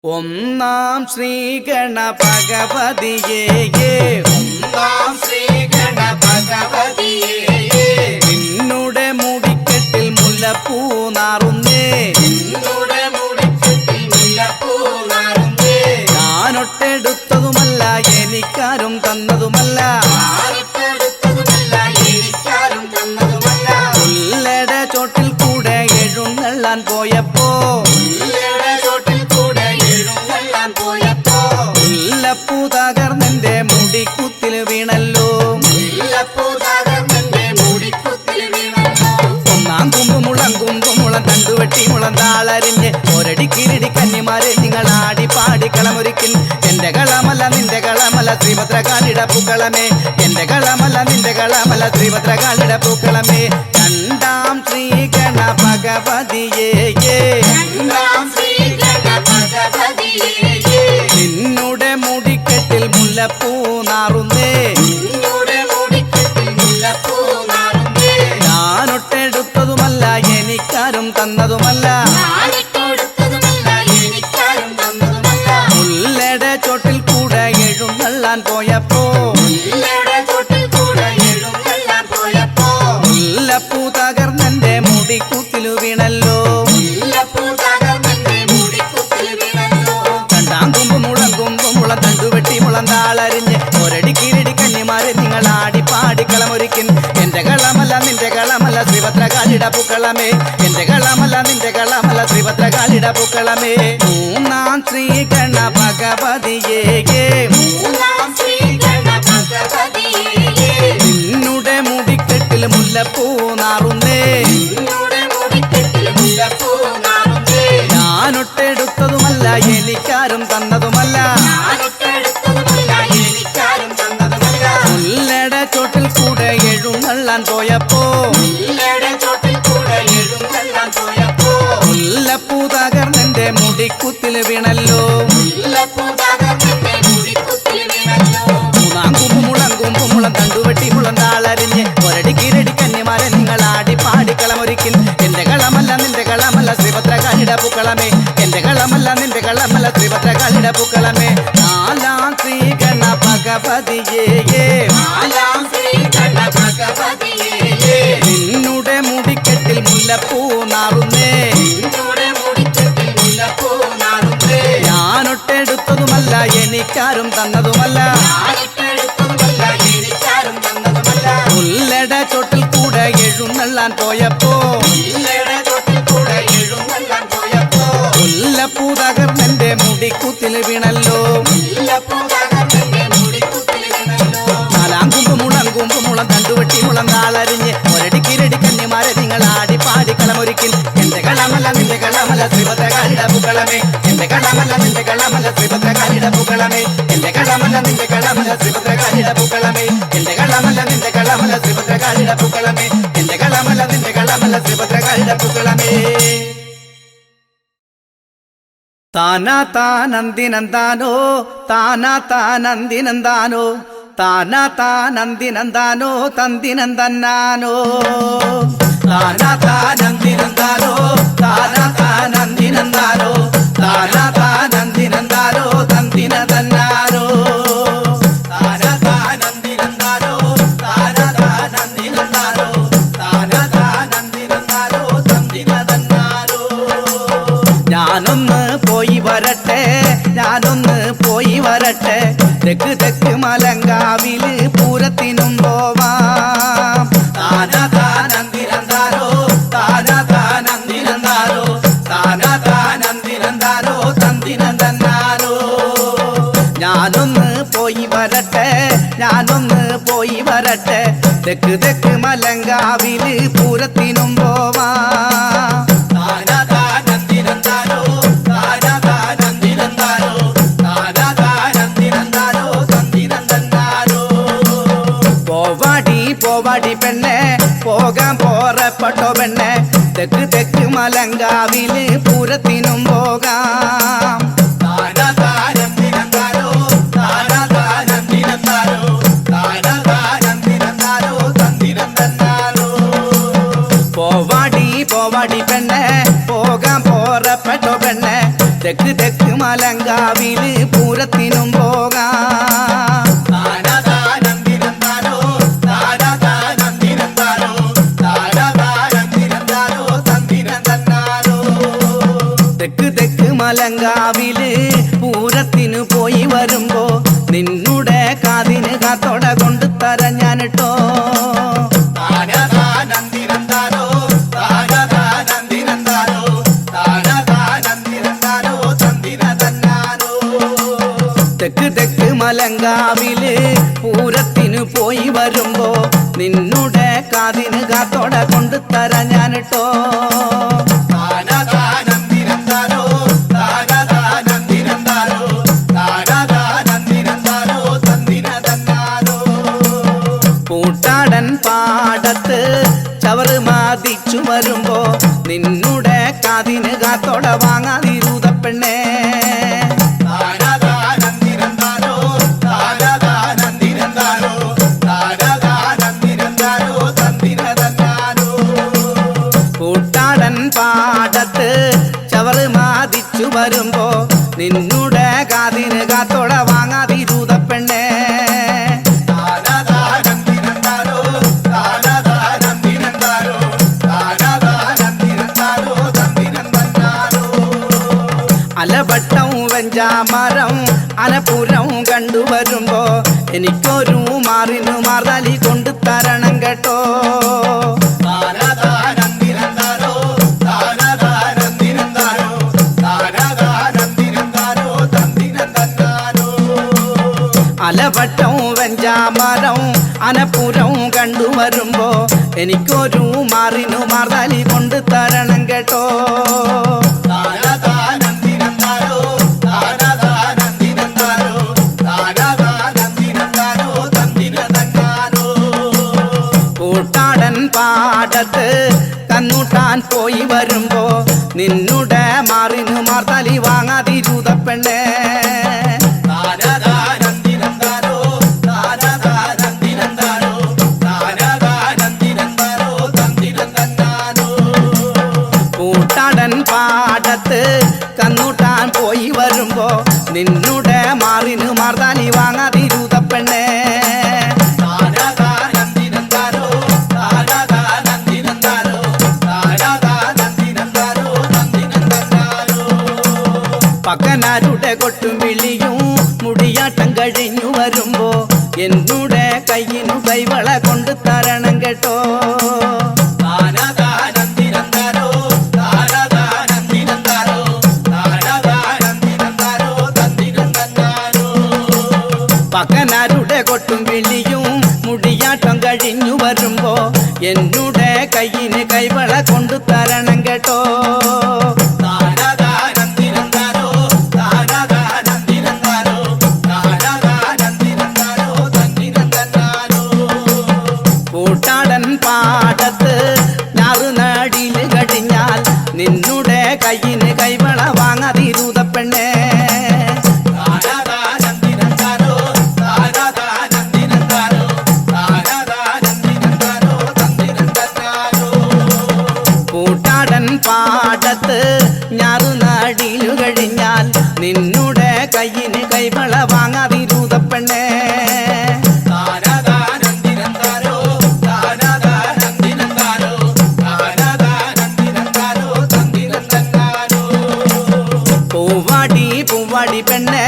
ഒന്നാം ശ്രീഗണഭഗവതിയേ ഒന്നാം ശ്രീഗണഭഗവതിയേ നിന്നുടെ മുടിക്കെട്ടിൽ മുല്ലപ്പൂ നാറുന്നേ നിന്നുടെ മുടിക്കെട്ടിൽ മുല്ലപ്പൂ നാറുന്നേ ഞാനൊട്ടെടുത്തതുമല്ല എനിക്കാരും തന്നതുമല്ല എനിക്കാരും തന്നതുമല്ല പുല്ലട ചോട്ടിൽ കൂടെ എഴുന്നള്ളാൻ പോയപ്പോ മുല്ലപ്പൂ തകർന്നെന്റെ മുടിക്കുത്തിൽ വീണല്ലോ ഒന്നാം കുമ്പുമുളം തണ്ടുവെട്ടി മുളം താളരിഞ്ഞ് ഒരടിക്കിരടി കന്നിമാരെ നിങ്ങൾ ആടി പാടി കളമൊരുക്കിൻ എന്റെ കളമല്ല നിന്റെ കളമല്ല ശ്രീഭദ്രകാളിയുടെ പൂക്കളമേ എന്റെ കളമല്ല നിന്റെ കളമല്ല ശ്രീഭദ്രകാളിയുടെ പൂക്കളമേ രണ്ടാം ശ്രീഗണ ഭഗവതിയേ നിന്നുടെ മുടിക്കെട്ടിൽ മുല്ലപ്പൂ നാറുന്നേ ഞാനൊട്ടെടുത്തതുമല്ല എനിക്കാരും തന്നതുമല്ല മുല്ലട ചോട്ടിൽ കൂടെ എഴുന്നള്ളാൻ പോയപ്പോ മുല്ലപ്പൂ തകർന്നെന്റെ മുടിക്കുത്തിലു വീണല്ലോ രണ്ടാം കുമ്പുമുളം തണ്ടുവെട്ടി മുളം താളരിഞ്ഞ് ഒരടിക്കിരടി കന്നിമാരെ നിങ്ങൾ ആടി പാടി കളമൊരുക്കിൻ എന്റെ കളമല്ല നിന്റെ കളമല്ല ശ്രീഭദ്രകാളിയുടെ പൂക്കളമേ എന്റെ കളമല്ല നിന്റെ കളമല്ല ശ്രീഭദ്രകാളിയുടെ പൂക്കളമേ മൂന്നാം ശ്രീഗണ ഭഗവതിയേ നിന്നുടെ മുടിക്കെട്ടിൽ മുല്ലപ്പൂ നാറുന്നേ ഞാനൊട്ടെടുത്തതുമല്ല എനിക്കാരും തന്നതുമല്ല മുല്ലട ചോട്ടിൽ കൂടെ എഴുന്നള്ളാൻ പോയപ്പോ മുല്ലപ്പൂ തകർന്നെന്റെ മുടിക്കുത്തിൽ വീണല്ലോ മൂന്നാം കുമ്പുമുളം തണ്ടുവെട്ടി മുളം താളരിഞ്ഞ് ഒരടിക്കിരടി കന്നിമാരെ നിങ്ങൾ ആടി പാടി കളമൊരുക്കിൻ എന്റെ കളമല്ല നിന്റെ കളമല്ല ശ്രീഭദ്രകാളിയുടെ പൂക്കളമേ എന്റെ കളമല്ല നിന്റെ കളമല്ല ശ്രീഭദ്രകാളിയുടെ പൂക്കളമേ നാലാം ശ്രീഗണ ഭഗവതിയേ നിന്നുടെ മുടിക്കെട്ടിൽ മുല്ലപ്പൂ നാറുന്നേ ഞാനൊട്ടെടുത്തതുമല്ല എനിക്കാരും തന്നതുമല്ല മുല്ലട ചോട്ടിൽ കൂടെ എഴുന്നള്ളാൻ പോയപ്പോ മുല്ലപ്പൂ തകർന്നെന്റെ മുടിക്കുത്തിൽ വീണല്ലോ നാലാം കുമ്പുമുളം തണ്ടുവെട്ടി മുളം താളരിഞ്ഞ് ഒരടിക്കിരടി കന്നിമാരെ നിങ്ങൾ ആടി പാടി കളമൊരുക്കിൻ എന്റെ കളമല്ല നിന്റെ കളമല്ല ശ്രീഭദ്രകാളിയുടെ പൂക്കളമേ എന്റെ കളമല്ല നിന്റെ കളമല്ല ശ്രീഭദ്രകാളിയുടെ പൂക്കളമേ എന്റെ കളമല്ല നിന്റെ കളമല്ല ശ്രീഭദ്രകാളിയുടെ പൂക്കളമേ എന്റെ കളമല്ല നിന്റെ കളമല്ല ശ്രീഭദ്രകാളിയുടെ പൂക്കളമേ എന്റെ കളമല്ല നിന്റെ കളമല്ല ശ്രീഭദ്രകാളിയുടെ പൂക്കളമേ താനാ താനന്ദിനന്ദാനോ താനാ താനന്ദിനന്ദാനോ താനാ താനന്ദിനന്ദാനോ തന്ദിനന്ദനാനോ താനാ താനന്ദിനന്ദാനോ താനാ താനന്ദിനന്ദാനോ താനാ താനന്ദിനന്ദാനോ തന്ദിനന്ദനാനോ താനാ താനന്ദിനന്ദാനോ താനാ താനന്ദിനന്ദാനോ താനാ താനന്ദിനന്ദാനോ തന്ദിനന്ദനാനോ ഞാനൊന്ന് പോയി വരട്ടെ തെക്ക് തെക്ക് മലങ്കാവില് പൂരത്തിനും പോവാം താനാ താനന്ദിനന്ദാനോ താനാ താനന്ദിനന്ദാനോ താനാ താനന്ദിനന്ദാനോ തന്ദിനന്ദനാനോ ഞാനൊന്ന് പോയി വരട്ടെ തെക്ക് തെക്ക് മലങ്കാവില് പൂരത്തിനും പോവാം താനാ താനന്ദിനന്ദാനോ താനാ താനന്ദിനന്ദാനോ താനാ താനന്ദിനന്ദാനോ തന്ദിനന്ദനാനോ പോവാടി പെണ്ണെ പോകാൻ പോറപ്പെട്ടോ പെണ്ണെ തെക്ക് തെക്ക് മലങ്കാവില് പൂരത്തിനും പോകാം താനാ താനന്ദിനന്ദാനോ താനാ താനന്ദിനന്ദാനോ താനാ താനന്ദിനന്ദാനോ തന്ദിനന്ദനാനോ പോവാടി പെണ്ണെ പോകാൻ പോറപ്പെട്ടോ പെണ്ണെ തെക്ക് തെക്ക് മലങ്കാവില് പൂരത്തിനും പോകാം. താനതാനന്ദിരന്താനോ താനതാനന്ദിരന്താനോ താനതാനന്ദിരന്താനോ തന്ദിരന്താനോ. തെക്ക് തെക്ക് മലങ്കാവില് പൂരത്തിനു പോയി വരുമ്പോ നിന്നുടെ കാതിന് കാത്തോട കൊണ്ട് തരാൻ ഞാനിട്ടോ. താനതാനന്ദിരന്താനോ താനതാനന്ദിരന്താനോ താനതാനന്ദിരന്താനോ തന്ദിരന്താനോ. തെക്ക് തെക്ക് മലങ്കാവില് പൂരത്തിനു പോയി വരുമ്പോ നിന്നുടെ കാതിന് കാത്തോട കൊണ്ട് തരാൻ ഞാനിട്ടോ. താനതാനന്ദിരന്താനോ താനതാനന്ദിരന്താനോ താനതാനന്ദിരന്താനോ തന്ദിരന്താനോ. പൂട്ടാടൻ പാടത്ത് ചവറ് മാതിച്ചു വരുമ്പോ നിന്നുടെ കാതിന് കാത്തോട വാങ്ങാതിരുത പെണ്ണേ. താനതാനന്ദിരന്താനോ താനതാനന്ദിരന്താനോ താനതാനന്ദിരന്താനോ തന്ദിരന്താനോ. പൂട്ടാടൻ പാടത്ത് ചവറ് മാതിച്ചു വരുമ്പോ നിന്നുടെ കാതിന് കാത്തോട വാങ്ങാതിരുത പെണ്ണേ. താനതാനന്ദിരന്താനോ താനതാനന്ദിരന്താനോ താനതാനന്ദിരന്താനോ തന്ദിരന്താനോ. അലവട്ടം വെഞ്ചാമരം അനപുരം കണ്ടുവരുമ്പോ എനിക്കൊരു മാറിനു മാർദാലി കൊണ്ടു തരണം കേട്ടോ. താനതാനന്ദിരന്താനോ താനതാനന്ദിരന്താനോ താനതാനന്ദിരന്താനോ തന്ദിരന്താനോ. അലവട്ടം വെഞ്ചാമരം അനപുരം കണ്ടുവരുമ്പോ എനിക്കൊരു മാറിനു മാർദാലി കൊണ്ടു തരണം കേട്ടോ. താനതാനന്ദിരന്താനോ താനതാനന്ദിരന്താനോ താനതാനന്ദിരന്താനോ തന്ദിരന്താനോ. കൂട്ടാടൻ പാടത്ത് കന്നൂട്ടാൻ പോയി വരുമ്പോ നിന്നുടെ മാറിനു മാർദാലി വാങ്ങാതിരുത പെണ്ണേ. താനതാനന്ദിരന്താനോ താനതാനന്ദിരന്താനോ താനതാനന്ദിരന്താനോ തന്ദിരന്താനോ. കൂട്ടാടൻ പാടത്ത് കന്നൂട്ടാൻ പോയി വരുമ്പോ നിന്നുടെ മാറിനു മാർദാലി വാങ്ങാതിരുത പെണ്ണേ. താനതാനന്ദിരന്താനോ താനതാനന്ദിരന്താനോ താനതാനന്ദിരന്താനോ തന്ദിരന്താനോ. പക്കനാരുടെ കൊട്ടും വിളിയും മുടിയാട്ടം കഴിഞ്ഞു വരുമ്പോ എന്നുടെ കയ്യിനു കൈവള കൊണ്ട് തരണം കേട്ടോ. താനതാനന്ദിരന്താനോ താനതാനന്ദിരന്താനോ താനതാനന്ദിരന്താനോ തന്ദിരന്താനോ. പക്കനാരുടെ കൊട്ടും വിളിയും മുടിയാട്ടം കഴിഞ്ഞു വരുമ്പോ എന്നുടെ കയ്യിന് കൈവള കൊണ്ടു തരണം കേട്ടോ. താനതാനന്ദിരന്താനോ താനതാനന്ദിരന്താനോ താനതാനന്ദിരന്താനോ തന്ദിരന്താനോ. കൂട്ടാടൻ പാടത്ത് ഞാറുനാടില് കഴിഞ്ഞാൽ നിന്നുടെ കയ്യിന് കൈവള വാങ്ങാതിരുത പെണ്ണേ. താനതാനന്ദിരന്താനോ താനതാനന്ദിരന്താനോ താനതാനന്ദിരന്താനോ തന്ദിരന്താനോ. കൂട്ടാടൻ പാടത്ത് ഞാറുനാടിലു കഴിഞ്ഞാൽ നിന്നുടെ കയ്യിന് കൈവള വാങ്ങാതിരുത പെണ്ണേ. താനതാനന്ദിരന്താനോ താനതാനന്ദിരന്താനോ താനതാനന്ദിരന്താനോ തന്ദിരന്താനോ. പൂവാടി പൂവാടി പെണ്ണെ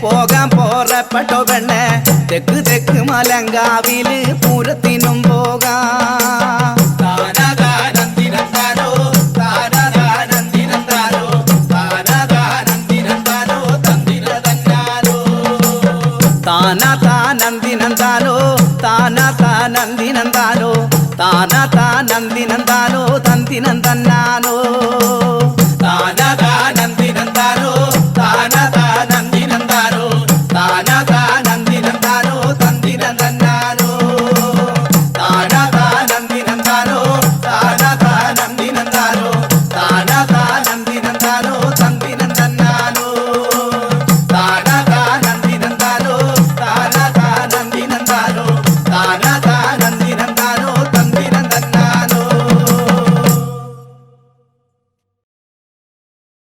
പോകാൻ പോറപ്പെട്ടോ പെണ്ണെ തെക്ക് തെക്ക് മലങ്കാവില് പൂരത്തിനും പോകാം. താനതാനന്ദിരന്താനോ താനതാനന്ദിരന്താനോ താനതാനന്ദിരന്താനോ തന്ദിരന്താനോ. താനതാനന്ദിനന്താനോ താനതാനന്ദിനന്താനോ താനതാനന്ദിനന്താനോ തന്തിനന്തന്നാനോ. താനതാനന്ദിരന്താനോ താനതാനന്ദിരന്താനോ താനതാനന്ദിരന്താനോ തന്ദിരന്താനോ. താനതാനന്ദിരന്താനോ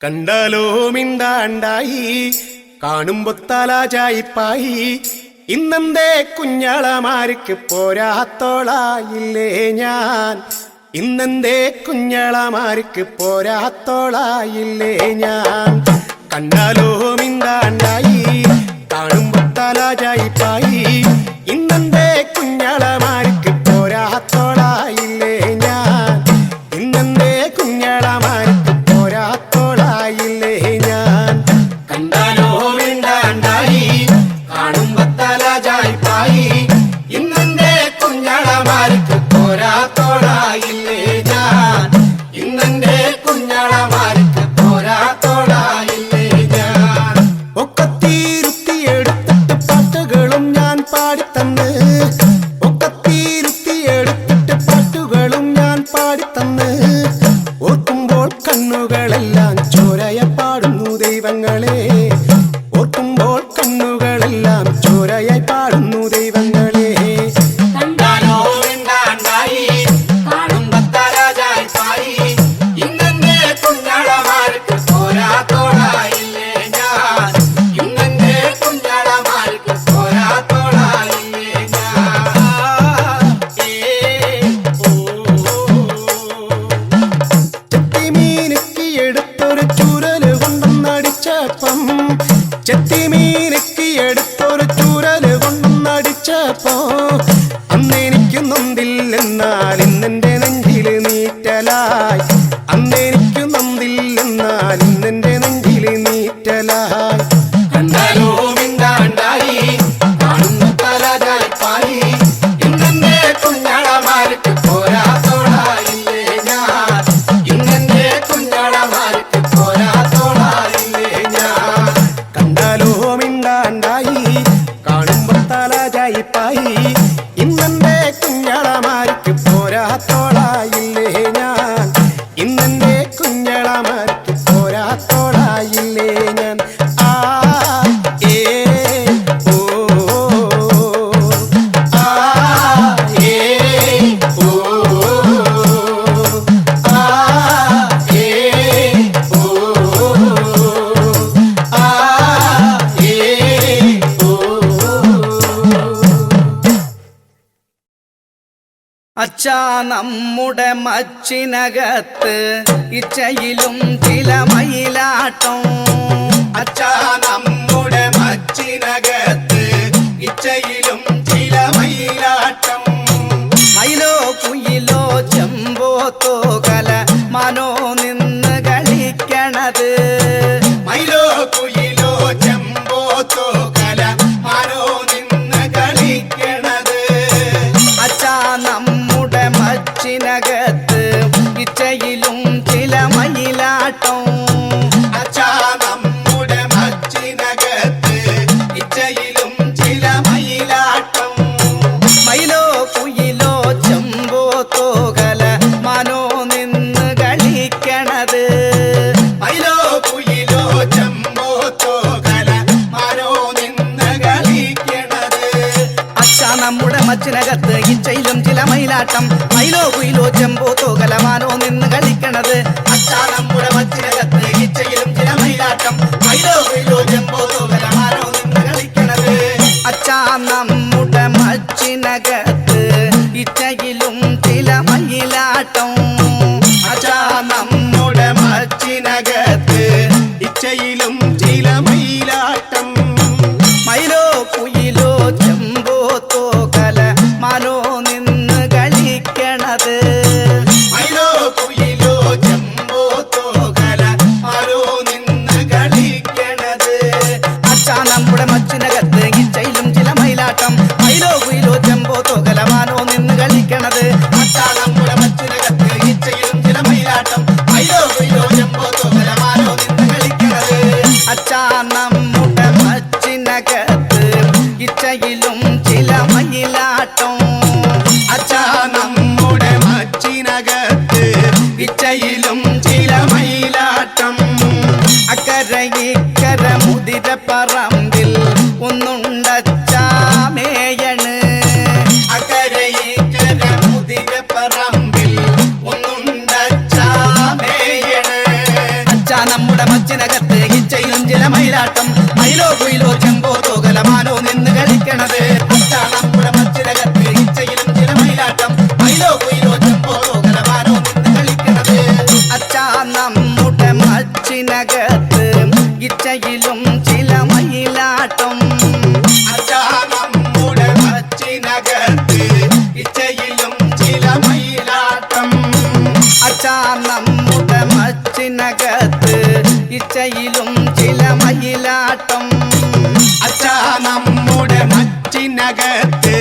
കണ്ടാലോ മിണ്ടാണ്ടായി കാണുമ്പോ തലാചായിപ്പായി ഇന്നെന്തേ കുഞ്ഞളമാർക്ക് പോരാത്തോളായില്ലേ ഞാൻ ഇന്നെന്തേ കുഞ്ഞളമാർക്ക് പോരാത്തോളായില്ലേ ഞാൻ കണ്ടാലോ മിണ്ടാണ്ടായി കാണുമ്പോ തലാചായിപ്പായി ഇന്നെന്തേ കുഞ്ഞളമാർക്ക് പോരാത്തോളായില്ലേ ഞാൻ ഇന്നെന്തേ കുഞ്ഞളമാർക്ക് പോരാത്തോളായില്ലേ ഞാൻ കണ്ടാലോ മിണ്ടാണ്ടായി കാണുമ്പോ തലാചായിപ്പായി ഇന്നെന്തേ കുഞ്ഞളമാർക്ക് പോരാത്തോളായില്ലേ ഞാൻ ഇന്നെന്തേ കുഞ്ഞളമാർക്ക് പോരാത്തോളായില്ലേ ഞാൻ ഒക്കത്തീരുത്തിയെടുത്തിട്ട് പാട്ടുകളും ഞാൻ പാടിത്തന്ന് ഒക്കത്തീരുത്തിയെടുത്തിട്ട് പാട്ടുകളും ഞാൻ പാടിത്തന്ന് ഓർക്കുമ്പോൾ കണ്ണുകളെല്ലാം ചോരയ പാടുന്നു ദൈവങ്ങളെ ഓർക്കുമ്പോൾ കണ്ണുകളെല്ലാം ചോരയായി പാടുന്നു ദൈവങ്ങളെ കണ്ടാലോ മിണ്ടാണ്ടായി കാണുമ്പോ തലാചായിപ്പായി ഇന്നെന്തേ കുഞ്ഞളമാർക്ക് പോരാത്തോളായില്ലേ ഞാൻ ഇന്നെന്തേ കുഞ്ഞളമാർക്ക് പോരാത്തോളായില്ലേ ഞാൻ ചെത്തിമീനുക്ക് എടുത്തൊരു ചൂരല് കൊണ്ടൊന്നടിച്ചപ്പം ചെത്തിമീനുക്ക് എടുത്തൊരു ചൂരല് കൊണ്ടൊന്നടിച്ചപ്പോ അന്നെനിക്ക് നൊന്തില്ലെന്നാൽ ഇന്നെന്റെ നെഞ്ചില് നീറ്റലായി അന്നെനിക്ക് നൊന്തില്ലെന്നാൽ ഇന്നെന്റെ നെഞ്ചില് നീറ്റലായി കണ്ടാലോ മിണ്ടാണ്ടായി കാണുമ്പോ തലാചായിപ്പായി ഇന്നെന്തേ കുഞ്ഞളമാർക്ക് പോരാത്തോളായില്ലേ ഞാൻ ഇന്നെന്തേ കുഞ്ഞളമാർക്ക് പോരാത്തോളായില്ലേ ഞാൻ കണ്ടാലോ മിണ്ടാണ്ടായി കാണുമ്പോ തലാചായിപ്പായി ഇന്നെന്റെ കുഞ്ഞളമാർക്ക് പോരാത്തോളായില്ലേ ഞാൻ ഇന്നെന്റെ കുഞ്ഞളമാർക്ക് പോരാത്തോളായില്ലേ ഞാൻ ആ ഏ ഓ ആ ഏ ഓ ആ ഏ ഓ ആ ഏ ഓ അച്ഛാ നമ്മുടെ മച്ചിനകത്ത് ഇച്ചയിലും ചില മയിലാട്ടം അച്ഛാ നമ്മുടെ മച്ചിനകത്ത് ഇച്ചയിലും ചില മയിലാട്ടം മയിലോ കുയിലോ ചെമ്പോ തോകല മനോ നിന്ന് കളിക്കണത് മയിലോ കുയിലോ ചെമ്പോ തോകല മാനോ നിന്ന് കളിക്കണത് അച്ഛാ നമ്മുടെ മച്ചിനകത്ത് ഇച്ചയിലും ചില മയിലാട്ടം അച്ഛാ നമ്മുടെ മച്ചിനകത്ത് ഇച്ചയിലും ചില മയിലാട്ടം മയിലോ കുയിലോ ചെമ്പോ തോകല മനോ നിന്ന് കളിക്കണത് മയിലോ കുയിലോ ചെമ്പോ തോകല മാനോ നിന്ന് കളിക്കണത് അച്ഛാ നമ്മുടെ മച്ചിനകത്ത് ഇച്ചയിലും ചില മയിലാട്ടം മയിലോ കുയിലോ ചെമ്പോ തോകല മാനോ നിന്ന് കളിക്കണത് അച്ഛാ നമ്മുടെ മച്ചിനകത്ത് ഇച്ചയിലും ചില മയിലാട്ടം മയിലോ കുയിലോ ചെമ്പോ തോകല മാനോ നിന്ന് കളിക്കണത് അച്ഛാ നമ്മുടെ മച്ചിനകത്ത് ഇച്ചയിലും ചില മയിലാട്ടം അച്ഛാ നമ്മുടെ മച്ചിനകത്ത് ഇച്ചയിലും ചില മയിലാട്ടം മയിലോ കുയിലോ ചെമ്പോ തോകല മാനോ നിന്ന് കളിക്കണത് മയിലോ കുയിലോ ചെമ്പോ തോകല മാനോ നിന്ന് കളിക്കണത് അച്ഛാ നമ്മുടെ മച്ചിനകത്ത് ഇച്ചയിലും ചില മയിലാട്ടം മയിലോ കുയിലോ ചെമ്പോ തോകല മാനോ നിന്ന് കളിക്കണത് അച്ഛാ നമ്മുടെ മച്ചിനകത്ത് ഇച്ചയിലും ചില മയിലാട്ടം മയിലോ കുയിലോ ചെമ്പോ തോകല മാനോ നിന്ന് കളിക്കണത് അച്ഛാ നമ്മുടെ മച്ചിനകത്ത് ഇച്ചയിലും ചില മയിലാട്ടം അച്ഛാ നമ്മുടെ മച്ചിനകത്ത് ഇച്ചയിലും ചില മയിലാട്ടം അക്കര ഇക്കര മുതിരപ്പറമ്പിൽ ഒന്നുണ്ടച്ചാമേയണ് അക്കരെ ഇക്കര മുതിരപ്പറമ്പിൽ ഒന്നുണ്ടച്ചാമേയണ് അച്ഛാ നമ്മുടെ മയിലോ കുയിലോ ചെമ്പോ തോകലമാനോ നിന്ന് കളിക്കണത് അച്ഛാ നമ്മുടെ മച്ചിനകത്ത് ഇച്ചയിലും ചില മയിലാട്ടം മയിലോ കുയിലോ ചെമ്പോ തോകലമാനോ നിന്ന് കളിക്കണത് അച്ഛാ നമ്മുടെ മച്ചിനകത്ത് ഇച്ചയിലും ചില മയിലാട്ടം അച്ഛാ നമ്മുടെ മച്ചിനകത്ത് ഇച്ചയിലും ചില മയിലാട്ടം അച്ഛാ നമ്മുടെ മച്ചിനകത്ത് ഇച്ചയിലും ചില മയിലാട്ടം അച്ഛാ നമ്മുടെ മച്ചിനകത്ത്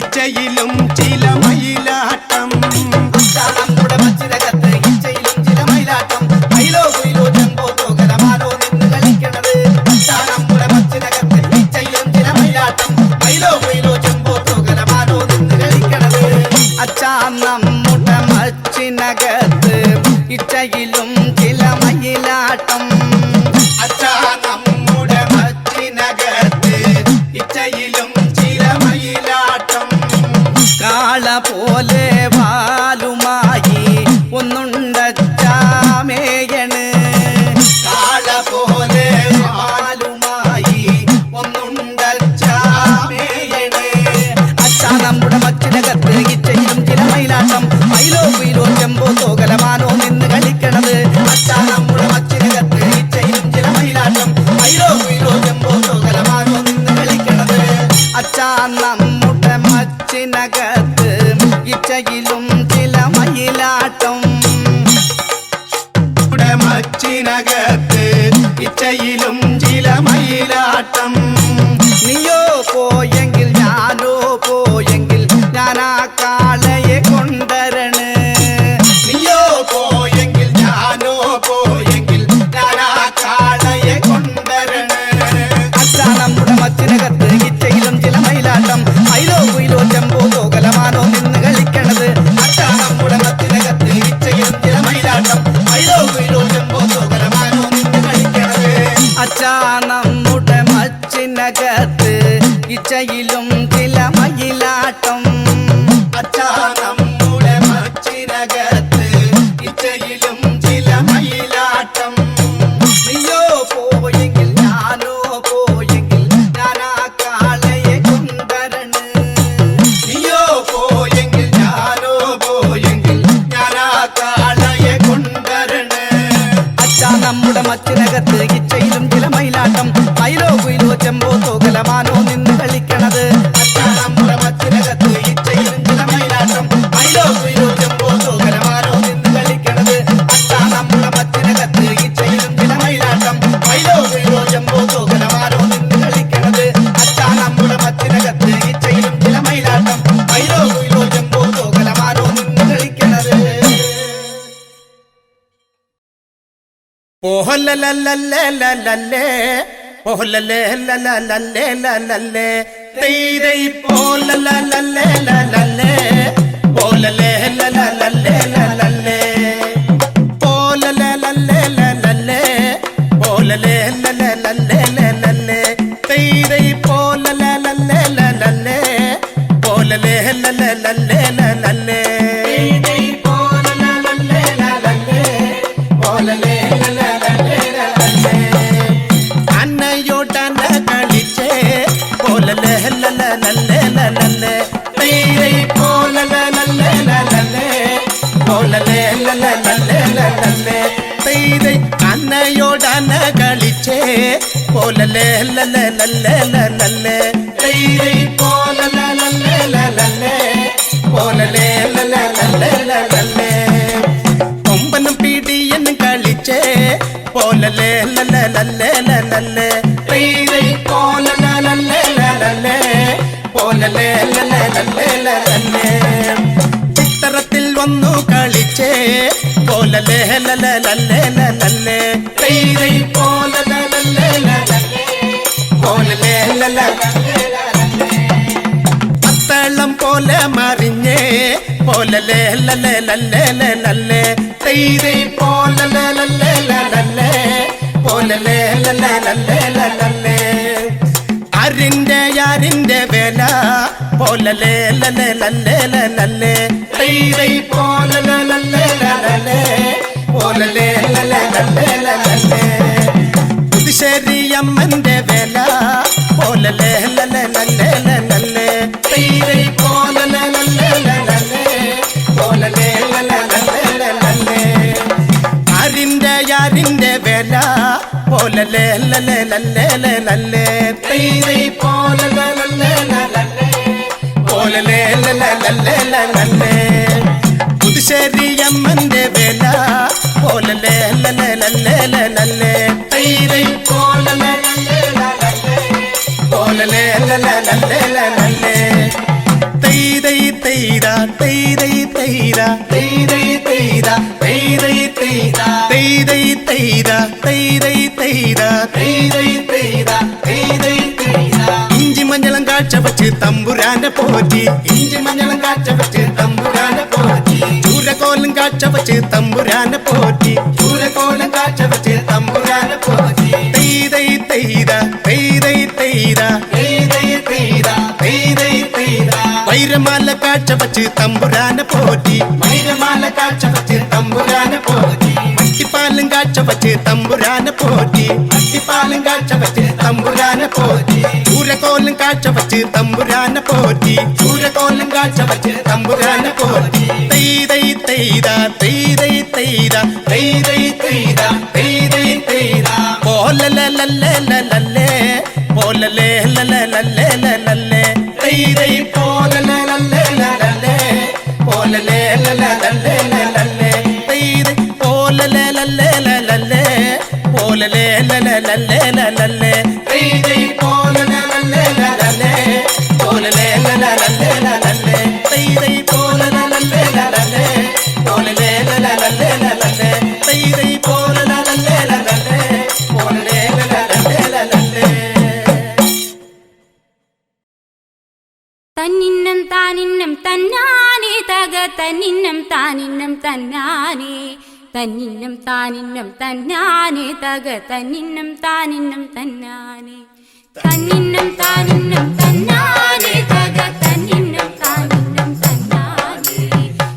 ഇച്ചയിലും ചില മയിലാട്ടം അച്ഛാ നമ്മുടെ മച്ചിനകത്ത് ഇച്ചയിലും ചില മയിലാട്ടം മയിലോ കുയിലോ ചെമ്പോ തോകലമാനോ നിന്ന് കളിക്കണത് അച്ഛാ നമ്മുടെ മച്ചിനകത്ത് ഇച്ചയിലും ചില മയിലാട്ടം മയിലോ കുയിലോ ചെമ്പോ തോകലമാനോ നിന്ന് കളിക്കണത് അച്ഛാ നമ്മുടെ മച്ചിനകത്ത് ഇച്ചയിലും ചില മയിലാട്ടം അച്ഛാ നമ്മുടെ മച്ചിനകത്ത് ഇച്ചയിലും ചില മയിലാട്ടം കാള പോലെ വാലുമായി ഒന്നുണ്ടച്ചാമേയണ് കാള പോലെ വാലുമായി ഒന്നുണ്ടച്ചാമേയണേ അച്ഛാ നമ്മുടെ മച്ചിനകത്ത് ഇച്ചയിലും ചില മയിലാട്ടം മയിലോ കുയിലോ ചെമ്പോ തോകലമാനോ നിന്ന് കളിക്കണത് അച്ഛാ നമ്മുടെ മച്ചിനകത്ത് ഇച്ചയിലും ചില മയിലാട്ടം മയിലോ കുയിലോ ചെമ്പോ തോകലമാനോ നിന്ന് കളിക്കണത് അച്ഛാ നമ്മുടെ മച്ചിനകത്ത് ഇച്ചയിലും ചില മയിലാട്ടം നമ്മുടെ മച്ചിനകത്ത് ഇച്ചയിലും ചില മയിലാട്ടം നീയോ പോയെങ്കിൽ ഞാനോ പോയെങ്കിൽ ഞാനാ കാളയെ കൊണ്ടരണ നീയോ പോയെങ്കിൽ ഞാനോ പോയെങ്കിൽ ഞാനാ കാളയെ കൊണ്ടരണേ അച്ഛാ നമ്മുടെ മച്ചിനകത്ത് ഇച്ചയിലും ചില മയിലാട്ടം മയിലോ കുയിലോ ചെമ്പോ തോകലമാനോ നിന്ന് കളിക്കണത് അച്ഛാ നമ്മുടെ മച്ചിനകത്ത് ഇച്ചയിലും ചില മയിലാട്ടം മയിലോ കുയിലോ ചെമ്പോ തോകലമാനോ നിന്ന് കളിക്കണത് അച്ഛാ നമ്മുടെ മച്ചിനകത്ത് ഇച്ചയിലും ചില മയിലാട്ടം അച്ഛാ നമ്മുടെ മച്ചിനകത്ത് ഇച്ചയിലും ചില മയിലാട്ടം നീയോ പോയെങ്കിൽ ഞാനോ പോയെങ്കിൽ ഞാനാ കാളയെ കൊണ്ടരണ നീയോ പോയെങ്കിൽ ഞാനോ പോയെങ്കിൽ ഞാനാ കാളയെ കൊണ്ടരണേ അച്ഛാ നമ്മുടെ മച്ചിനകത്ത് ഇച്ചയിലും ചില മയിലാട്ടം മയിലോ കുയിലോ ചെമ്പോ തോകലമാനോ നിന്ന് കളിക്കണത് അച്ഛാ നമ്മുടെ മച്ചിനകത്ത് ഇച്ചയിലും ചില മയിലാട്ടം മയിലോ കുയിലോ ചെമ്പോ തോകലമാനോ നിന്ന് കളിക്കണത് അച്ഛാ നമ്മുടെ മച്ചിനകത്ത് ഇച്ചയിലും ചില മയിലാട്ടം മയിലോ കുയിലോ ചെമ്പോ തോകലമാനോ നിന്ന് കളിക്കണത് അച്ഛാ നമ്മുടെ മച്ചിനകത്ത് ഇച്ചയിലും ചില മയിലാട്ടം മയിലോ കുയിലോ ചെമ്പോ തോകലമാനോ നിന്ന് കളിക്കണത് ഓഹലലലലലലലേ ഓഹലലലലലലലലേ തൈരൈ പോലലലലലലലേ പോലലലലലലലലേ പോലലലലലലലേ പോലലലലലലലലേ തൈരൈ പോലലലലലലലേ പോലലലലലലലലേ തൈരൈ പോലലലലലലലേ പോലലലലലലലേ അന്നയോടന കളിച്ചേ പോലലലലലലലലേ തൈരൈ പോലലലലലലലേ പോലലലലലലലലേ തൈരൈ അന്നയോടന കളിച്ചേ പോലലലലലലലലേ തൈരൈ പോലലലലലലലേ പോലലലലലലലലേ കൊമ്പനും പിടിയനും കളിച്ചേ പോലലലലലലലലേ തൈരൈ പോലലലലലലലേ പോലലലലലലലലേ ചിത്രത്തിൽ വന്നു കളിച്ചേ പോലലലലലലലലേ തൈരൈ പോലലലലലലലേ പോലലലലലലലേ പത്തളം പോലെ മറിഞ്ഞേ പോലലലലലലലലേ തൈരൈ പോലലലലലലലേ പോലലലലലലലലേ അരിന്റെ വേല പോലലലലലലലലേ തൈരൈ പോലലലലലലലേ പോലലലലലലലലേ പുതുശ്ശേരിയമ്മന്റെ വേല പോലലേ ലലേ ലലേ ലലേ തൈതൈ പോലലേ ലലേ ലലേ പോലലേ ലലേ ലലേ ലലേ യാരിന്റെ വേല പോലലേ ലലേ ലലേ ലലേ തൈതൈ പോലലേ ലലേ ലലേ പോലലേ ലലേ ലലേ ലലേ പുതുശ്ശേരിയമ്മന്റെ വേല പോലലേ ലലേ ലലേ ലലേ തൈതൈ പോലലേ ലലേ ലലേ പോലലേ ലലേ ലലേ ലലേ തൈതൈ തൈരാ തൈതൈ തൈരാ തൈതൈ തൈരാ തൈതൈ തൈരാ തൈതൈ തൈരാ തൈതൈ തൈരാ തൈതൈ തൈരാ തൈതൈ തൈരാ ഇഞ്ചി മഞ്ഞളം കാഴ്ച വച്ച് തമ്പുരാനെ പോറ്റി ഇഞ്ചി മഞ്ഞളം കാഴ്ച വച്ച് തമ്പുരാനെ പോറ്റി ചൂരക്കോലം കാഴ്ച വച്ച് തമ്പുരാനെ പോറ്റി ചൂരക്കോലം കാഴ്ച വച്ച് തമ്പുരാനെ പോറ്റി തൈതൈ തൈരാ തൈതൈ തൈരാ തൈതൈ തൈരാ തൈതൈ തൈരാ വൈരമാല കാഴ്ച വച്ച് തമ്പുരാനെ പോറ്റി വൈരമാല കാഴ്ച വച്ച് തമ്പുരാനെ പോറ്റി മട്ടിപ്പാലും കാഴ്ച വച്ച് തമ്പുരാനെ പോറ്റി മട്ടിപ്പാലും കാഴ്ച വച്ച് തമ്പുരാനെ പോറ്റി ചൂരക്കോലം കാഴ്ച വച്ച് തമ്പുരാനെ പോറ്റി ചൂരക്കോലം കാഴ്ച വച്ച് തമ്പുരാനെ പോറ്റി തൈതൈ തൈരാ തൈതൈ തൈരാ തൈതൈ തൈരാ തൈതൈ തൈരാ പോലലേ ലലേ ലലേ പോലലേ ലലേ ലലേ ലലേ തൈതൈ പോലലേ ലലേ ലലേ പോലലേ ലലേ ലലേ ലലേ തൈതൈ പോലലേ ലലേ ലലേ പോലലേ ലലേ ലലേ ലലേ തൈതൈ പോലലേ ലലേ ലലേ പോലലേ ലലേ ലലേ ലലേ തൈതൈ പോലലേ ലലേ ലലേ പോലലേ ലലേ ലലേ ലലേ തൈതൈ പോലലേ ലലേ ലലേ പോലലേ ലലേ ലലേ തന്നിന്നം താനിന്നം തന്നാനേ തക തന്നിന്നം താനിന്നം തന്നാനേ തന്നിന്നം താനിന്നം തന്നാനേ തക തന്നിന്നം താനിന്നം തന്നാനേ തന്നിന്നം താനിന്നം തന്നാനേ തക തന്നിന്നം താനിന്നം തന്നാനേ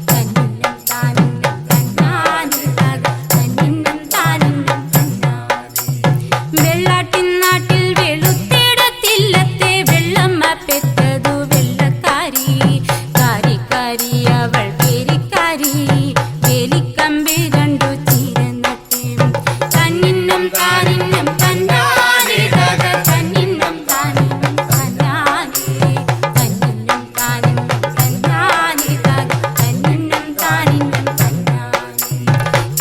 തന്നിന്നം താനിന്നം തന്നാനേ തക തന്നിന്നം താനിന്നം തന്നാനേ വെള്ളാട്ടിൻ നാട്ടിൽ വെളുത്തിടത്തില്ലത്തെ വെള്ളമ്മ പെറ്റതു വെള്ളക്കാരി കാരി കാരി അവൾ വേലിക്കാരി വേലിക്കമ്പി രണ്ടു ചീരനട്ടെ തന്നിന്നം താനിന്നം തന്നാനേ തക തന്നിന്നം താനിന്നം തന്നാനേ തന്നിന്നം താനിന്നം തന്നാനേ തക തന്നിന്നം താനിന്നം തന്നാനേ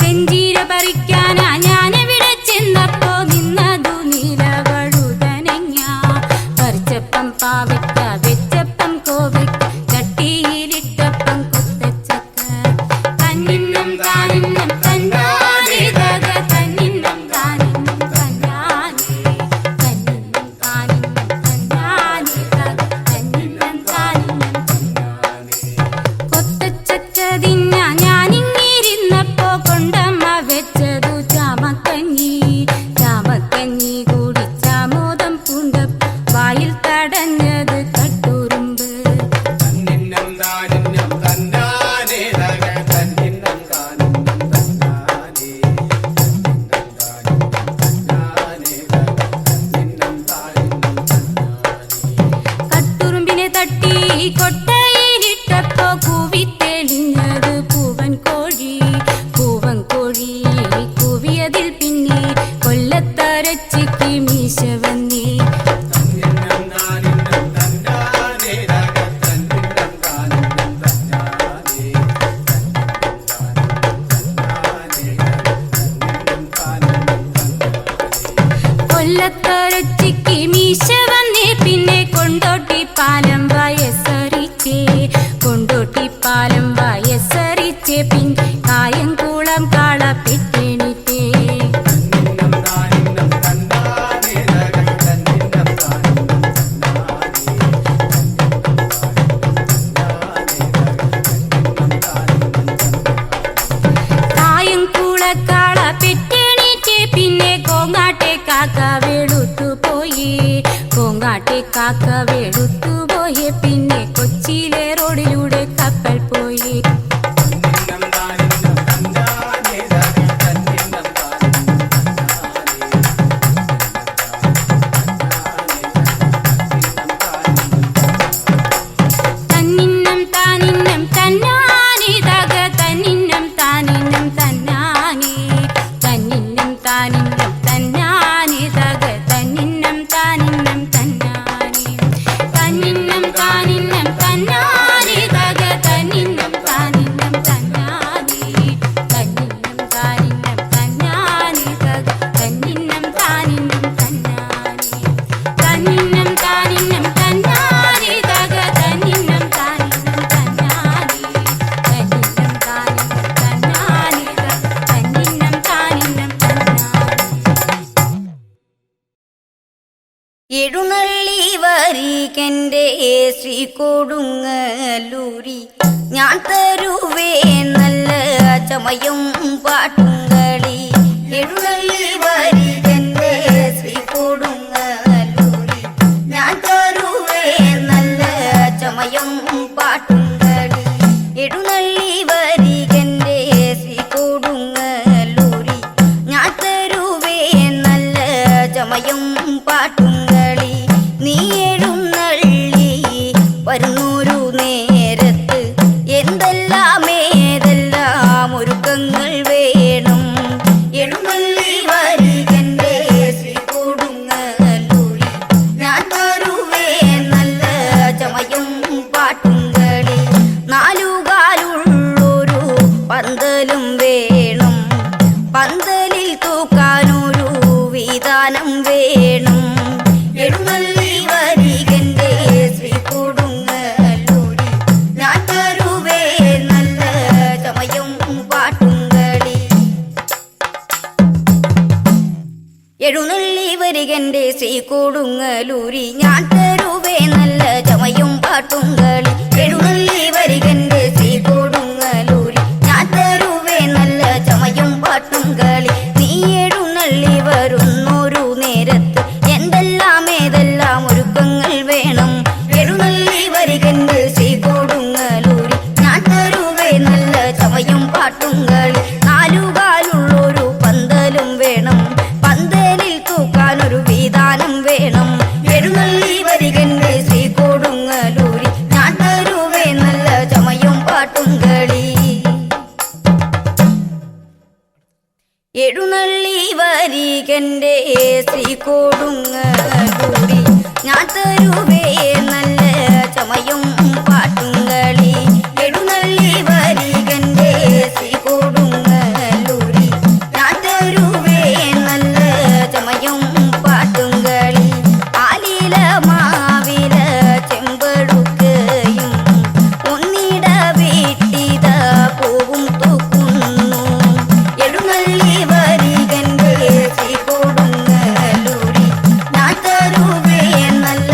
ചെഞ്ചീര പറിക്കാനാ ഞാനെവിടെ ചെന്നപ്പോ നിന്നതു നീലവഴുതനങ്ങ പറിച്ചപ്പം പാവയ്ക്ക വെച്ചപ്പം കോവയ്ക്ക ചട്ടിയിലിട്ടപ്പം കൊത്തച്ചക്ക തന്നിന്നം താനിന്നം തന്നാനേ തക തന്നിന്നം താനിന്നം തന്നാനേ തന്നിന്നം താനിന്നം തന്നാനേ തക തന്നിന്നം താനിന്നം തന്നാനേ കൊത്തച്ചക്ക തിന്ന ഞാനിങ്ങിരുന്നപ്പോ കൊണ്ടമ്മ വെച്ചതു ചാമക്കഞ്ഞി ചാമക്കഞ്ഞി കുടിച്ചാമോദം പൂണ്ടപ്പോ വായിൽ തടഞ്ഞത് കട്ടുറുമ്പ് തന്നിന്നം താനിന്നം തന്നാനേ തക തന്നിന്നം താനിന്നം തന്നാനേ തന്നാനേ തക തന്നിന്നം താനിന്നം തന്നാനേ കട്ടുറുമ്പിനെ തട്ടി കൊട്ടയിലിട്ടപ്പോ കൂവിത്തെളിഞ്ഞത് പൂവൻ കോഴി കൂവിയതിൽ പിന്നെ കൊല്ലത്തരച്ചിക്ക് മീശ വന്നേ തന്നിന്നം താനിന്നം തന്നാനേ തക തന്നിന്നം താനിന്നം തന്നാനേ കൊല്ലത്തരച്ചിക്ക് മീശ വന്നേ പിന്നെ കൊണ്ടോട്ടി പാലം വയസ്സറിച്ചേ പിന്നെ കായംകുളം കാള പെറ്റെണിത്തേ തന്നിന്നം താനിന്നം തന്നാനേ തക തന്നിന്നം താനിന്നം തന്നാനേ കായംകുളക്കാള പെറ്റെണിച്ചേ പിന്നെ കോങ്ങാട്ടെ കാക്ക വെളുത്തുപോയി പിന്നെ കൊച്ചിയിലെ റോഡിലൂടെ കപ്പൽ പോയി തന്നിന്നം താനിന്നം തന്നാനേ തക തന്നിന്നം താനിന്നം തന്നാനേ എഴുന്നള്ളി വരികെൻ്റെ ശ്രീ കൊടുങ്ങല്ലൂരി ഞാൻ തരുവേ നല്ല ചമയും പാട്ടും കളി. എഴുന്നള്ളി വരികെൻ്റെ ശ്രീ കൊടുങ്ങല്ലൂരി ഞാൻ തരുവേ നല്ല ചമയും പാട്ടും കളി. എഴുന്നള്ളി വരികെൻ്റെ ശ്രീ കൊടുങ്ങല്ലൂരി ഞാൻ തരുവേ നല്ല ചമയും പാട്ടും കളി. നീ എഴുന്നള്ളി വരുന്നൊരു നേരത്ത് എന്തെല്ലാം ഏതെല്ലാം ഒരുക്കങ്ങൾ വേണം. എഴുന്നള്ളി വരികെൻ്റെ ശ്രീ കൊടുങ്ങല്ലൂരി ഞാൻ തരുവേ നല്ല ചമയും പാട്ടും കളി. നാലുകാലുള്ളൊരു പന്തലും വേണം, പന്തലിൽ തൂക്കാനൊരു വിധാനം വേണം. എഴുന്നള്ളി വരികെൻ്റെ ശ്രീ കൊടുങ്ങല്ലൂരി ഞാൻ തരുവേ നല്ല ചമയും പാട്ടും കളി. എഴുന്നള്ളി വരികെൻ്റെ ശ്രീ കൊടുങ്ങല്ലൂരി ഞാൻ തരുവേ നല്ല ചമയും പാട്ടും കളി. എഴുന്നള്ളി വരികെൻ്റെ ശ്രീ കൊടുങ്ങല്ലൂരി ഞാൻ തരുവേ നല്ല ചമയും പാട്ടും കളി. നീ എഴുന്നള്ളി വരുന്നൊരു നേരത്ത് എന്തെല്ലാം ഏതെല്ലാം ഒരുക്കങ്ങൾ വേണം. എഴുന്നള്ളി വരികെൻ്റെ ശ്രീ കൊടുങ്ങല്ലൂരി ഞാൻ തരുവേ നല്ല ചമയും പാട്ടും കളി. നാലുകാലുള്ളൊരു പന്തലും വേണം, പന്തലിൽ തൂക്കാനൊരു വിധാനം വേണം. എഴുന്നള്ളി വരികെൻ്റെ ശ്രീ കൊടുങ്ങല്ലൂരി ഞാൻ തരുവേ നല്ല ചമയും പാട്ടും കളി. എഴുന്നള്ളി വരികെൻ്റെ ശ്രീ കൊടുങ്ങല്ലൂരി ഞാൻ തരുവേ നല്ല ചമയും പാട്ടും കളി. എഴുന്നള്ളി വരികെൻ്റെ ശ്രീ കൊടുങ്ങല്ലൂരി ഞാൻ തരുവേ നല്ല ചമയും പാട്ടും കളി. ആലില മാവില ചെമ്പഴുക്കയും ഒന്നിട വീട്ടിത പൂവും തൂക്കുന്നു. എഴുന്നള്ളി വരികെൻ്റെ ശ്രീ കൊടുങ്ങല്ലൂരി ഞാൻ തരുവേ നല്ല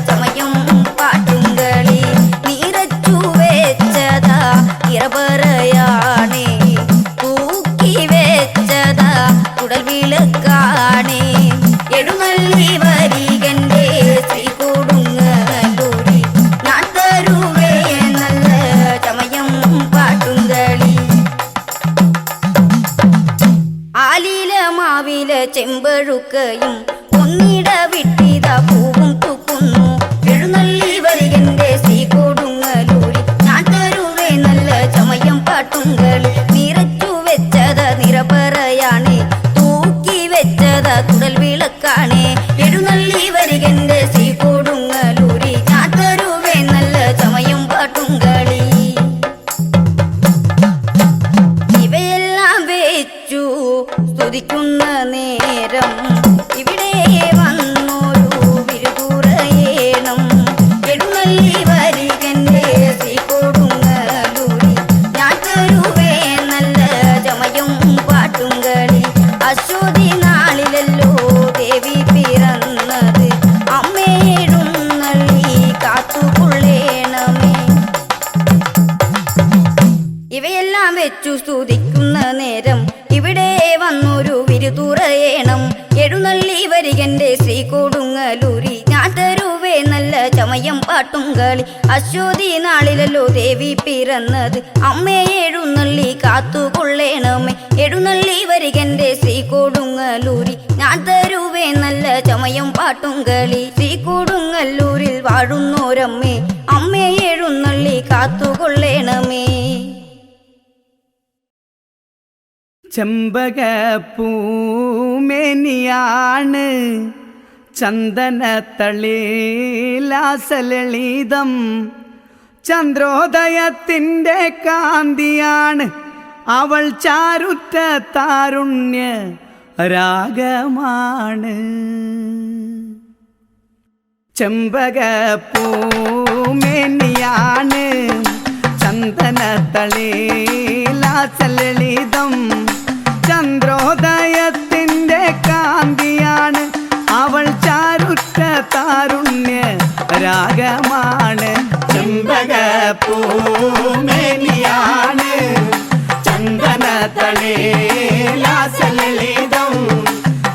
ചമയും പാട്ടും കളി. നിറച്ചു വെച്ചതാ ഇറപറയാണേ, തൂക്കി വെച്ചതാ കുടൽ വിളക്കാണേ. എഴുന്നള്ളി വരികെൻ്റെ ശ്രീ കൊടുങ്ങല്ലൂരി ഞാൻ തരുവേ നല്ല ചമയും പാട്ടും കളി. ആലില മാവില ചെമ്പഴുക്കയും ഒന്നിട വിട്ടിത പൂവും തൂക്കുന്നു. എഴുന്നള്ളി വരികെൻ്റെ ശ്രീ കൊടുങ്ങല്ലൂരി ഞാൻ തരുവേ നല്ല ചമയം പാട്ടും കളി. നിറച്ചു വെച്ചത് നിറപറയാണേ, തൂക്കി വെച്ചത് കുടൽ വിളക്കാണേ. എഴുന്നള്ളി വരികെൻ്റെ ശ്രീ കൊടുങ്ങല്ലൂരി ഞാൻ തരുവേ നല്ല ചമയം പാട്ടും കളി. ഇവയെല്ലാം വെച്ചു സ്തുതിക്കുന്ന നേരം ഇവിടെ വന്നൊരു വിരുതുറയേണം. എഴുന്നള്ളി വരികെൻ്റെ ശ്രീ കൊടുങ്ങല്ലൂരി ഞാൻ തരുവേ നല്ല ചമയും പാട്ടും കളി. അശ്വതി നാളിലല്ലോ ദേവി പിറന്നത്, അമ്മേ എഴുന്നള്ളി കാത്തുകൊള്ളേണമേ. ഇവയെല്ലാം വെച്ചു സ്തുതിക്കുന്ന നേരം ഇവിടെ വന്നൊരു വിരുതുറയേണം. എഴുന്നള്ളി വരികെൻ്റെ ശ്രീ കൊടുങ്ങല്ലൂരി ഞാൻ തരുവേ നല്ല ചമയം പാട്ടും കളി. അശ്വതി നാളിലല്ലോ ദേവി പിറന്നത്, അമ്മേ എഴുന്നള്ളി കാത്തുകൊള്ളേണമേ. എഴുന്നള്ളി വരികെൻ്റെ ശ്രീ കൊടുങ്ങല്ലൂരി ഞാൻ തരുവേ നല്ല ചമയം പാട്ടും കളി. ശ്രീ കൊടുങ്ങല്ലൂരിൽ വാഴുന്നോരമ്മേ, അമ്മേ എഴുന്നള്ളി കാത്തുകൊള്ളേണമേ. ചെമ്പകപ്പൂമേനിയാണ് ചന്ദനത്തളിലാസലളിതം, ചന്ദ്രോദയത്തിൻ്റെ കാന്തിയാണ് അവൾ ചാരുറ്റ താരുണ്യ രാഗമാണ്. ചെമ്പകപ്പൂമേനിയാണ് ചന്ദനത്തളിലാസലളിതം, ചന്ദ്രോദയത്തിൻ്റെ കാന്തിയാണ് അവൾ ചാരുറ്റ താരുണ്യ രാഗമാണ്. ചെമ്പകപ്പൂമേനിയാണ് ചന്ദന തളേലാസലളിതം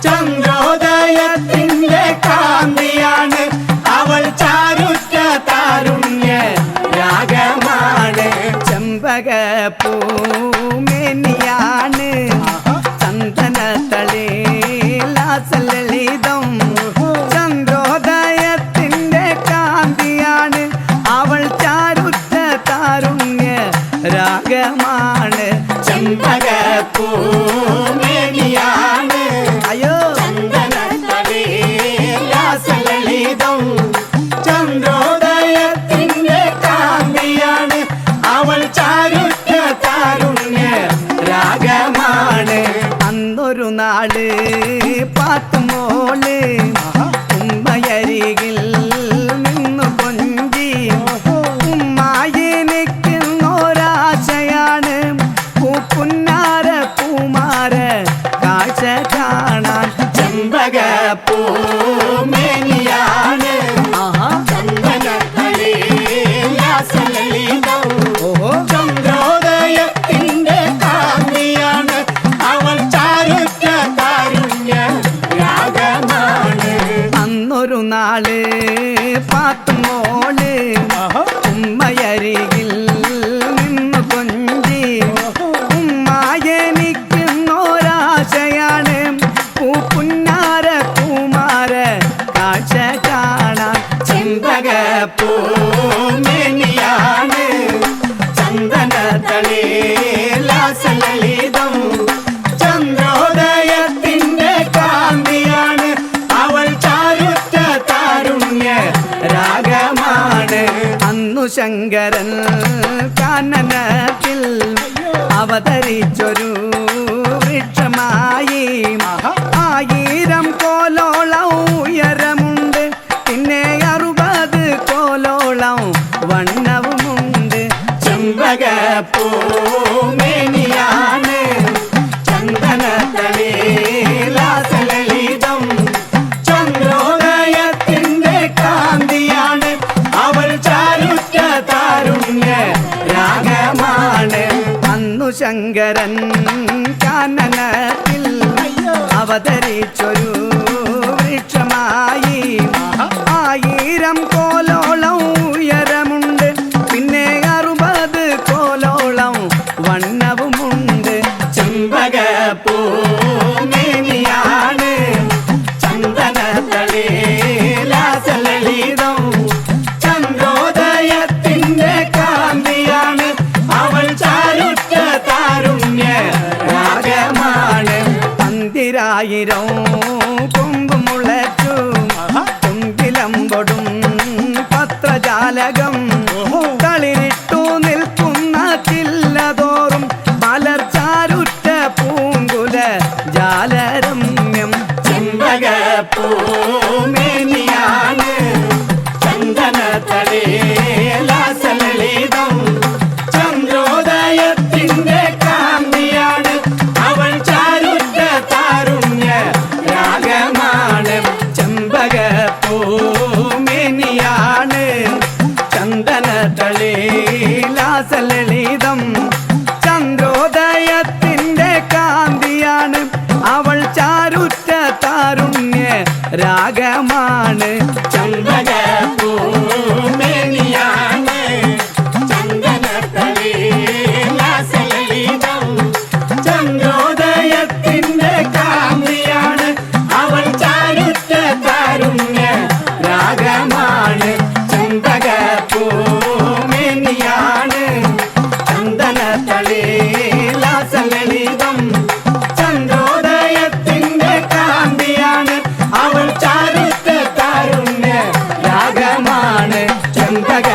ചന്ദ്രോദയത്തിന്റെ കാന്തിയാണ് അവൾ ചാരുറ്റ താരുണ്യ രാഗമാണ്. ചെമ്പകപ്പൂമേനിയാണ് ചന്ദന തളേലാസലളിതം ചന്ദ്രോദയത്തിന്റെ കാന്തിയാണ് അവൾ ചാരുറ്റ താരുണ്യ രാഗമാണ്. ചെമ്പകപ്പൂമേനിയാണ് അയ്യോ ചന്ദന തളേലാസലളിതം ചന്ദ്രോദയത്തിന്റെ കാന്തിയാണ് അവൾ ചാരുറ്റ താരുണ്യ രാഗമാണ്. അന്നൊരു നാള് പാത്തുമോള് ഉമ്മയരികിൽ നിന്നു കൊഞ്ചി ഉമ്മായെനിക്കുന്നൊരാശയാണ് പൂപ്പുന്നാര പൂമാര കാഴ്ച കാണാൻ. ചെമ്പകപ്പൂമേനിയാണ് ചന്ദന തളേലാസലളിതം ചന്ദ്രോദയത്തിന്റെ കാന്തിയാണ് അവൾ ചാരുറ്റ താരുണ്യ രാഗമാണ്. അന്നൊരു നാള് പാത്തുമോള് ഉമ്മയരികിൽ നിന്നു കൊഞ്ചി ഉമ്മായെനിക്കുന്നൊരാശയാണ് പൂപ്പുന്നാര പൂമാര കാഴ്ച കാണാൻ. ചെമ്പകപ്പൂമേനിയാണ് ചന്ദന തളേലാസലളിതം ചന്ദ്രോദയത്തിന്റെ കാന്തിയാണ് അവൾ ചാരുറ്റ താരുണ്യ രാഗമാണ്. അന്നു ശങ്കരൻ കാനനത്തിൽ അവതരിച്ചൊരു വൃക്ഷമായി 1000 കോലോളം ഉയരമുണ്ട് പിന്നെ 60 കോലോളം വണ്ണവുമുണ്ട്. ചെമ്പകപ്പൂമേനിയാണ് ചന്ദന തളേലാസലളിതം ചന്ദ്രോദയത്തിന്റെ കാന്തിയാണ് അവൾ ചാരുറ്റ താരുണ്യ രാഗമാണ്. അന്നു ശങ്കരൻ കാനനത്തിൽ അവതരിച്ചൊരു വൃക്ഷമായി 1000 കോലോളം ഉയരമുണ്ട് പിന്നെ 60 കോലോളം വണ്ണവുമുണ്ട്. ചെമ്പകപ്പൂമേനിയാണ് ചന്ദന തളേലാസലളിതം ചന്ദ്രോദയത്തിന്റെ കാന്തിയാണ് അവൾ ചാരുറ്റ താരുണ്യ രാഗമാണ്. 1000 കൊമ്പ് മുളച്ചു കൊമ്പിലമ്പൊടും പത്രജാലകം തളിരിട്ടു നിൽക്കുന്ന ചില്ലതോറും മലർച്ചാരുറ്റ പൂങ്കുല ജാലരമ്യം. ചെമ്പകപ്പൂമേനിയാണ് ചന്ദന തളേലാസലളിതം ചന്ദ്രോദയത്തിന്റെ കാന്തിയാണ് അവൾ ചാരുറ്റ താരുണ്യ രാഗമാണ്. ചെമ്പകപ്പൂമേനിയാണ് ചന്ദന തളേലാസലളിതം ചന്ദ്രോദയത്തിന്റെ കാന്തിയാണ് അവൾ ചാരുറ്റ താരുണ്യ രാഗമാണ്. ചെമ്പകപ്പൂമേനിയാണ് ചന്ദന തളേലാസലളിതം ചന്ദ്രോദയത്തിന്റെ കാന്തിയാണ് അവൾ ചാരുറ്റ താരുണ്യ രാഗമാണ്. ചെമ്പകപ്പൂമേനിയാണ് ചന്ദന തളേലാസലളിതം ചന്ദ്രോദയത്തിന്റെ കാന്തിയാണ് അവൾ ചാരുറ്റ താരുണ്യ രാഗമാണ്. ചെമ്പക